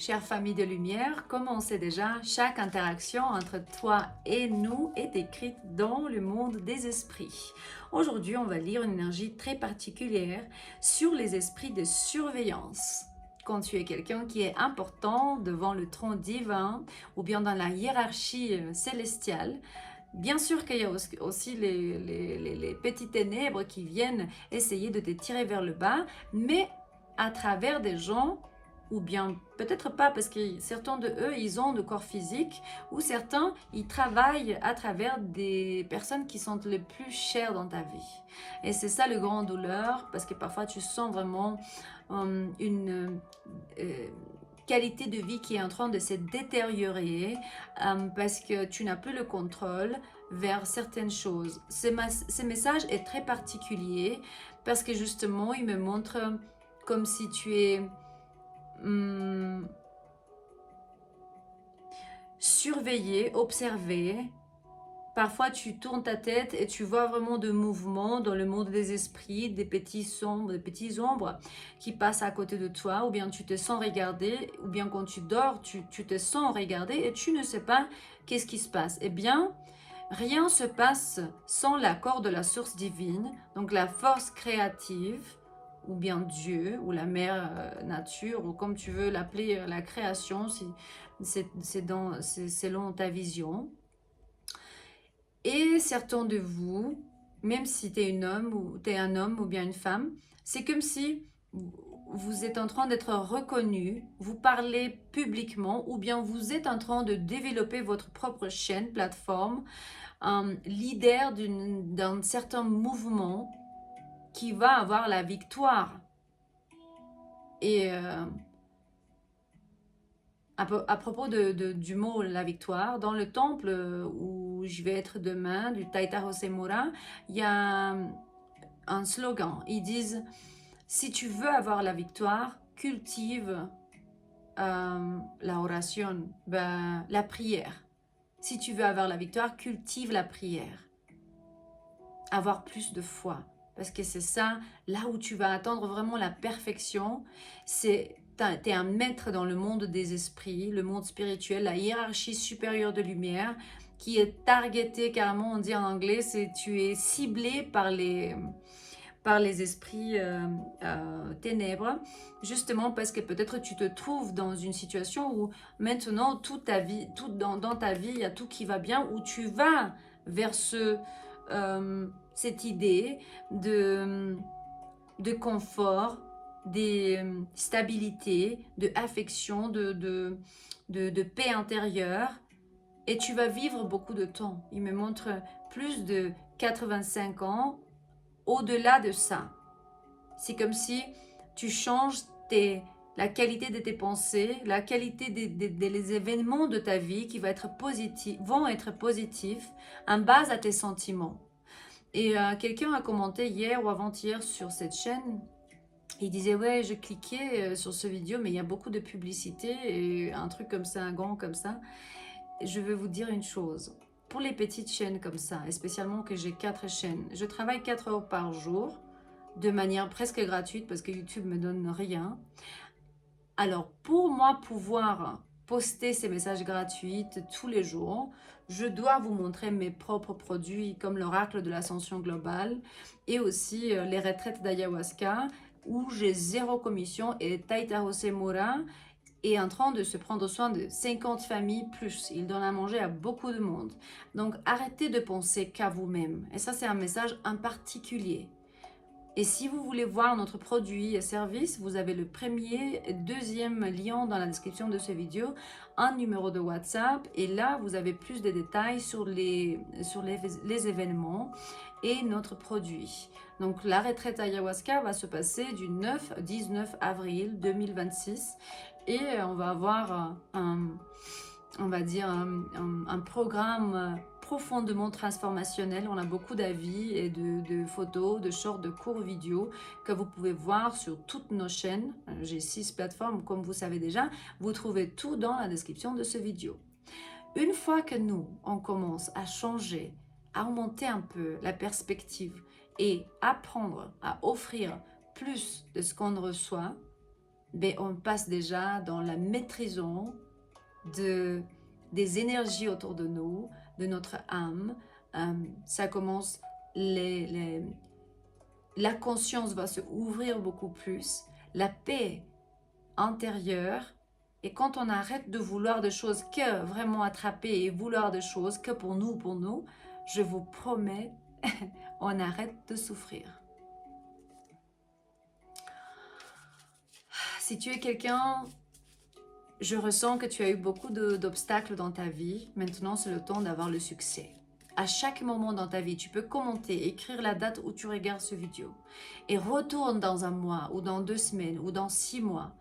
Chère famille de lumière, comme on sait déjà, chaque interaction entre toi et nous est écrite dans le monde des esprits. Aujourd'hui, on va lire une énergie très particulière sur les esprits de surveillance. Quand tu es quelqu'un qui est important devant le trône divin ou bien dans la hiérarchie célestiale, bien sûr qu'il y a aussi les petites ténèbres qui viennent essayer de te tirer vers le bas, mais à travers des gens ou bien peut-être pas parce que certains de eux ils ont de corps physique ou certains ils travaillent à travers des personnes qui sont les plus chères dans ta vie et c'est ça le grand douleur parce que parfois tu sens vraiment une qualité de vie qui est en train de se détériorer parce que tu n'as plus le contrôle vers certaines choses. Ce message est très particulier parce que justement il me montre comme si tu es surveiller, observer. Parfois, tu tournes ta tête et tu vois vraiment de mouvements dans le monde des esprits, des petits sombres, des petits ombres qui passent à côté de toi, ou bien tu te sens regarder, ou bien quand tu dors, tu te sens regarder et tu ne sais pas qu'est-ce qui se passe. Eh bien, rien se passe sans l'accord de la source divine, donc la force créative, ou bien Dieu, ou la mère nature, ou comme tu veux l'appeler, la création, si c'est selon ta vision. Et certains de vous, même si tu es un homme ou bien une femme, c'est comme si vous êtes en train d'être reconnu, vous parlez publiquement ou bien vous êtes en train de développer votre propre chaîne, plateforme, un leader d'un certain mouvement qui va avoir la victoire. Et à propos du mot la victoire, dans le temple où je vais être demain, du Taita Josemura, il y a un slogan. Ils disent, si tu veux avoir la victoire, cultive la oration, la prière. Si tu veux avoir la victoire, cultive la prière. Avoir plus de foi. Parce que c'est ça, là où tu vas attendre vraiment la perfection, c'est tu es un maître dans le monde des esprits, le monde spirituel, la hiérarchie supérieure de lumière, qui est targetée, carrément on dit en anglais, c'est tu es ciblé par les esprits ténèbres, justement parce que peut-être tu te trouves dans une situation où maintenant toute ta vie, dans ta vie, il y a tout qui va bien, où tu vas vers cette idée de confort, de stabilité, de affection, de paix intérieure. Et tu vas vivre beaucoup de temps. Il me montre plus de 85 ans. Au-delà de ça, c'est comme si tu changes la qualité de tes pensées, la qualité des événements de ta vie qui vont être positifs en base à tes sentiments. Et quelqu'un a commenté hier ou avant-hier sur cette chaîne. Il disait, ouais, je cliquais sur ce vidéo, mais il y a beaucoup de publicité et un truc comme ça, un grand comme ça. Je veux vous dire une chose. Pour les petites chaînes comme ça, et spécialement que j'ai 4 chaînes, je travaille 4 heures par jour de manière presque gratuite parce que YouTube me donne rien. Alors, pour moi pouvoir poster ces messages gratuits tous les jours, je dois vous montrer mes propres produits comme l'oracle de l'ascension globale et aussi les retraites d'ayahuasca où j'ai zéro commission et Taita Josemura est en train de se prendre soin de 50 familles plus. Il donne à manger à beaucoup de monde. Donc arrêtez de penser qu'à vous-même. Et ça, c'est un message en particulier. Et si vous voulez voir notre produit et service, vous avez le premier et deuxième lien dans la description de cette vidéo, un numéro de WhatsApp. Et là, vous avez plus de détails sur les événements et notre produit. Donc, la retraite ayahuasca va se passer du 9 au 19 avril 2026. Et on va avoir on va dire, un programme profondément transformationnel. On a beaucoup d'avis et de photos, de shorts, de courts vidéos que vous pouvez voir sur toutes nos chaînes. J'ai 6 plateformes, comme vous savez déjà. Vous trouvez tout dans la description de ce vidéo. Une fois que nous, on commence à changer, à augmenter un peu la perspective et apprendre à offrir plus de ce qu'on reçoit, ben, on passe déjà dans la maîtrisation des énergies autour de nous, de notre âme. Ça commence, la conscience va se ouvrir beaucoup plus, la paix intérieure. Et quand on arrête de vouloir des choses que vraiment attraper et vouloir des choses que pour nous, je vous promets, on arrête de souffrir. Si tu es quelqu'un, je ressens que tu as eu beaucoup d'obstacles dans ta vie. Maintenant, c'est le temps d'avoir le succès. À chaque moment dans ta vie, tu peux commenter, écrire la date où tu regardes ce vidéo. Et retourne dans un mois, ou dans 2 semaines, ou dans 6 mois.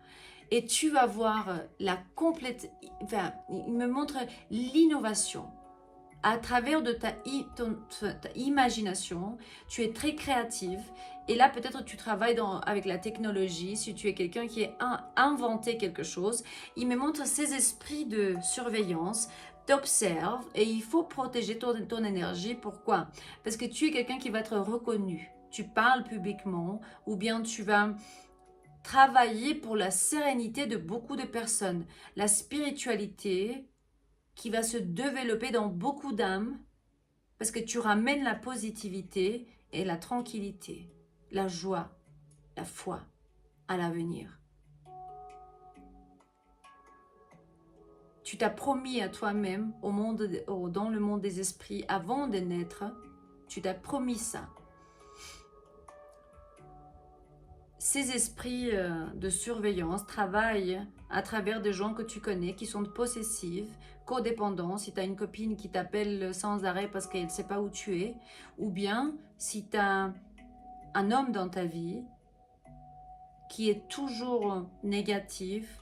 Et tu vas voir la complète... Enfin, il me montre l'innovation. À travers de ta imagination, tu es très créative. Et là, peut-être tu travailles avec la technologie. Si tu es quelqu'un qui a inventé quelque chose, il me montre ces esprits de surveillance, t'observe et il faut protéger ton énergie. Pourquoi? Parce que tu es quelqu'un qui va être reconnu. Tu parles publiquement ou bien tu vas travailler pour la sérénité de beaucoup de personnes. La spiritualité qui va se développer dans beaucoup d'âmes parce que tu ramènes la positivité et la tranquillité, la joie, la foi à l'avenir. Tu t'as promis à toi-même dans le monde des esprits avant de naître, tu t'as promis ça. Ces esprits de surveillance travaillent à travers des gens que tu connais qui sont possessifs, codépendants, si tu as une copine qui t'appelle sans arrêt parce qu'elle ne sait pas où tu es, ou bien si tu as un homme dans ta vie qui est toujours négatif,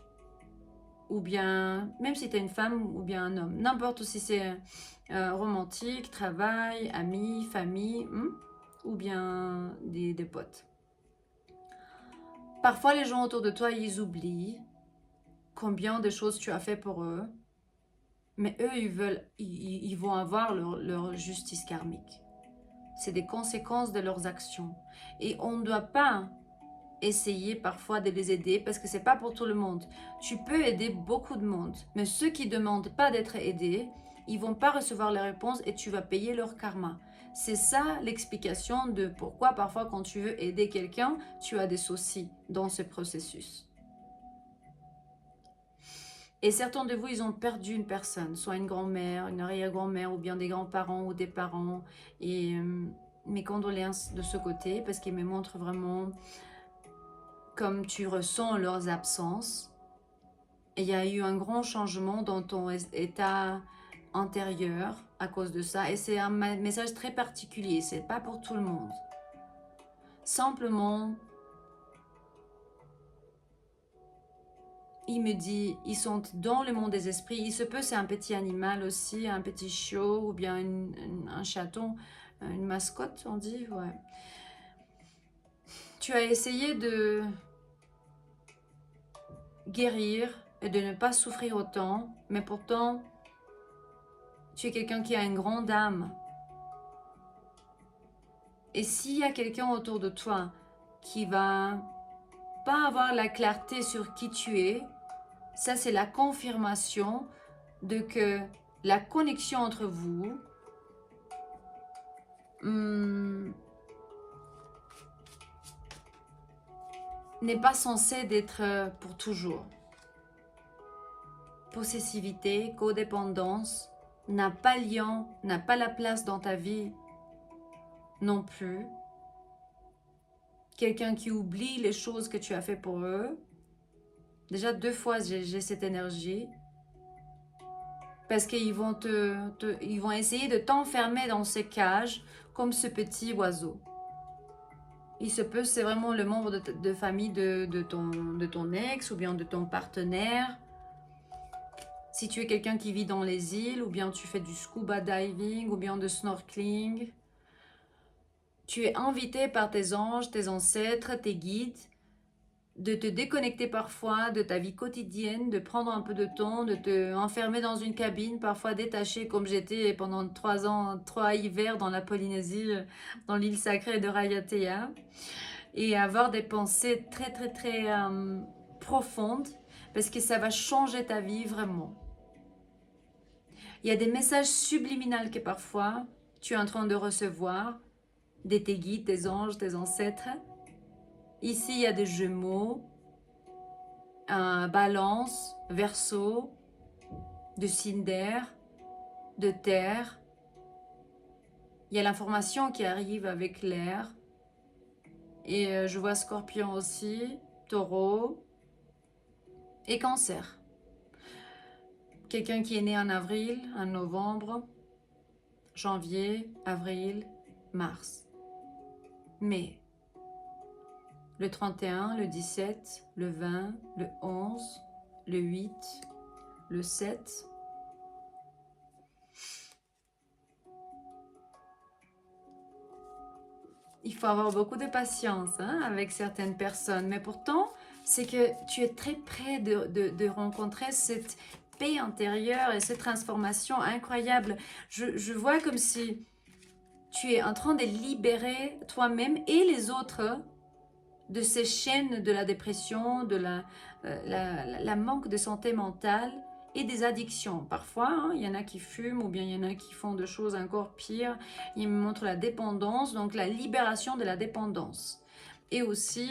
ou bien, même si tu as une femme ou bien un homme, n'importe si c'est romantique, travail, amis, famille, ou bien des potes. Parfois, les gens autour de toi, ils oublient combien de choses tu as fait pour eux, mais eux, ils vont avoir leur justice karmique. C'est des conséquences de leurs actions. Et on ne doit pas essayer parfois de les aider parce que c'est pas pour tout le monde. Tu peux aider beaucoup de monde, mais ceux qui ne demandent pas d'être aidés, ils vont pas recevoir les réponses et tu vas payer leur karma. C'est ça l'explication de pourquoi parfois quand tu veux aider quelqu'un, tu as des soucis dans ce processus. Et certains de vous, ils ont perdu une personne, soit une grand-mère, une arrière-grand-mère, ou bien des grands-parents ou des parents. Et mes condoléances de ce côté, parce qu'ils me montrent vraiment comme tu ressens leurs absences. Et il y a eu un grand changement dans ton état intérieur à cause de ça. Et c'est un message très particulier, c'est pas pour tout le monde. Simplement, il me dit, ils sont dans le monde des esprits. Il se peut, c'est un petit animal aussi, un petit chiot ou bien un chaton, une mascotte, on dit, ouais. Tu as essayé de guérir et de ne pas souffrir autant, mais pourtant, tu es quelqu'un qui a une grande âme. Et s'il y a quelqu'un autour de toi qui va pas avoir la clarté sur qui tu es, ça c'est la confirmation de que la connexion entre vous n'est pas censée d'être pour toujours. Possessivité, codépendance n'a pas lien, n'a pas la place dans ta vie non plus. Quelqu'un qui oublie les choses que tu as fait pour eux. Déjà 2 fois j'ai cette énergie. Parce qu'ils vont ils vont essayer de t'enfermer dans ces cages comme ce petit oiseau. Il se peut, c'est vraiment le membre de famille de ton ex ou bien de ton partenaire. Si tu es quelqu'un qui vit dans les îles ou bien tu fais du scuba diving ou bien de snorkeling, tu es invité par tes anges, tes ancêtres, tes guides de te déconnecter parfois de ta vie quotidienne, de prendre un peu de temps, de te enfermer dans une cabine, parfois détachée comme j'étais pendant 3 hivers dans la Polynésie, dans l'île sacrée de Raiatea, et avoir des pensées très profonde parce que ça va changer ta vie vraiment. Il y a des messages subliminaux que parfois tu es en train de recevoir de tes guides, tes anges, tes ancêtres. Ici, il y a des Gémeaux, un Balance, Verseau, de signe d'air, de terre. Il y a l'information qui arrive avec l'air. Et je vois Scorpion aussi, Taureau et Cancer. Quelqu'un qui est né en avril, en novembre, janvier, avril, mars. Mais le 31, le 17, le 20, le 11, le 8, le 7. Il faut avoir beaucoup de patience avec certaines personnes. Mais pourtant, c'est que tu es très près de rencontrer cette paix intérieure et cette transformation incroyable. Je vois comme si tu es en train de libérer toi-même et les autres de ces chaînes de la dépression, de la manque de santé mentale et des addictions. Parfois, il y en a qui fument ou bien il y en a qui font des choses encore pires. Ils me montrent la dépendance, donc la libération de la dépendance. Et aussi,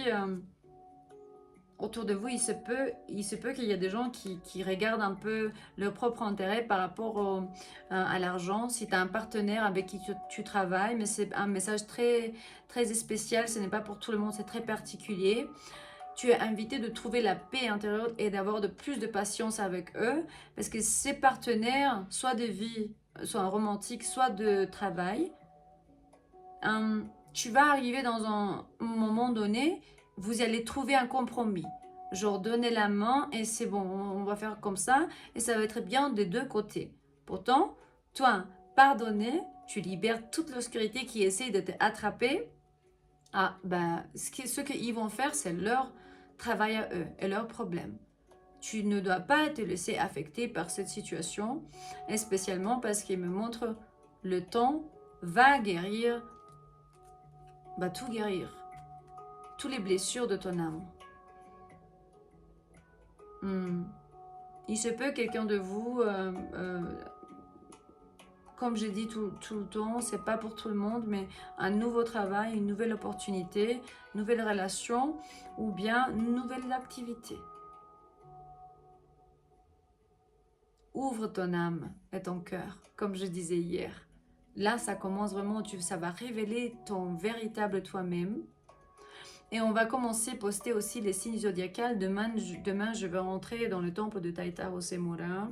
autour de vous, il se peut qu'il y ait des gens qui regardent un peu leur propre intérêt par rapport à l'argent. Si tu as un partenaire avec qui tu travailles, mais c'est un message très, très spécial, ce n'est pas pour tout le monde, c'est très particulier. Tu es invité de trouver la paix intérieure et d'avoir de plus de patience avec eux, parce que ces partenaires, soit de vie, soit romantique, soit de travail, tu vas arriver dans un moment donné, vous allez trouver un compromis. Genre donner la main et c'est bon, on va faire comme ça et ça va être bien des deux côtés. Pourtant, toi, pardonner, tu libères toute l'obscurité qui essaie de t'attraper. Ah, ben, ce qu'ils vont faire, c'est leur travail à eux et leur problème. Tu ne dois pas te laisser affecter par cette situation, et spécialement parce qu'il me montre le temps va guérir, va tout guérir, toutes les blessures de ton âme. Il se peut quelqu'un de vous, comme j'ai dit tout le temps, c'est pas pour tout le monde, mais un nouveau travail, une nouvelle opportunité, une nouvelle relation ou bien une nouvelle activité. Ouvre ton âme et ton cœur, comme je disais hier. Là, ça commence vraiment, ça va révéler ton véritable toi-même. Et on va commencer à poster aussi les signes zodiacaux. Demain, je vais rentrer dans le temple de Taita Rosemora.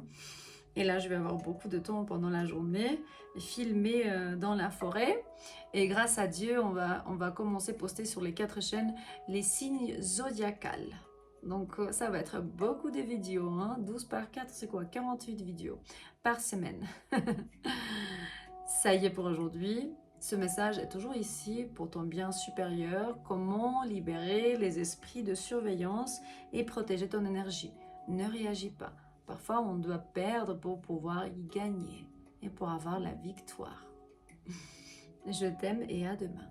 Et là, je vais avoir beaucoup de temps pendant la journée, filmer dans la forêt. Et grâce à Dieu, on va commencer à poster sur les 4 chaînes les signes zodiacaux. Donc, ça va être beaucoup de vidéos. 12 par 4, c'est quoi? 48 vidéos par semaine. Ça y est pour aujourd'hui. Ce message est toujours ici pour ton bien supérieur. Comment libérer les esprits de surveillance et protéger ton énergie. Ne réagis pas. Parfois, on doit perdre pour pouvoir y gagner et pour avoir la victoire. Je t'aime et à demain.